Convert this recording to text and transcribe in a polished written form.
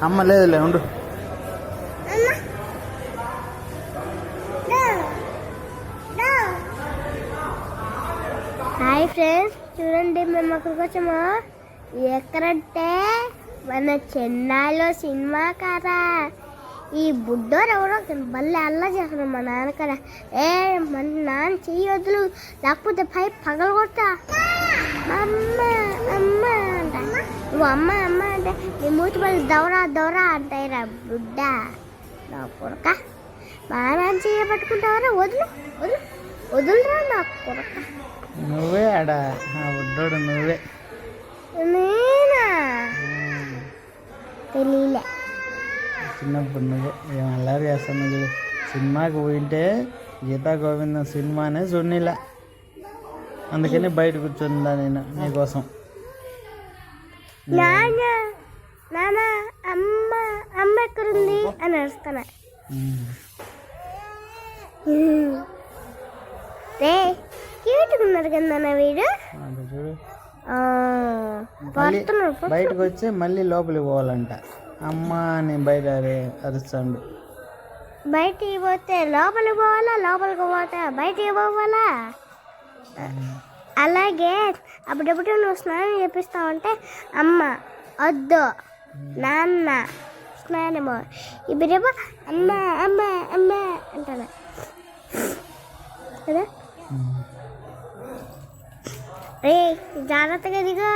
అమ్మ లేదులే ఉండు. హాయ్ ఫ్రెండ్స్, చూడండి మేము అక్కడికి వచ్చాము. ఎక్కడంటే మన చెన్నైలో సినిమా కారా. ఈ బుడ్డోరు ఎవరో బల్లె అల్లా చేస్తున్నాడు మా నాన్న కదా. మన నాన్న చెయ్యి వదులు, లేకపోతే పై పగలు కొడతా. అమ్మ అమ్మ అంట. నువ్వు అమ్మ అమ్మ అంటే నీ మూతి పళ్ళు దౌరా దౌరా అంటాయిరా బుడ్డ. నా కొరక బాగా చెయ్యి పట్టుకుంటావరా. వదులు వదులు వదులురా నా కొరక. నువ్వే ఆడా బుడ్డోడు, నువ్వే. నేనా? తెలియలే. చిన్నప్పుడు నువ్వే ఏం అల్లరి చేస్తాను. సినిమాకి పోయింటే గీతా గోవిందం సినిమానే చూడనిలా, అందుకని బయట కూర్చుందా నేను నీకోసం. నాన్న నాన్న అమ్మ అమ్మ ఎక్కడుంది అని అరుస్తాను. రే క్యూట్గా ఉన్నారు కదా వీడు. చూడు పడుతున్నాడు. బయటకు వచ్చి మళ్ళీ లోపలికి పోవాలంట. అమ్మ అని బయట అరుస్తాడు. బయటికి పోతే లోపలికి పోవాలా, లోపలికి పోతే బయటికి పోవాలా. అలాగే అప్పుడప్పుడు నువ్వు స్నానం చేపిస్తావంటే అమ్మ వద్దు నాన్న స్నానము, ఇప్పుడేమో అమ్మ అమ్మ అమ్మ అంటాను కదా. రే జాగ్రత్తగా దిగా.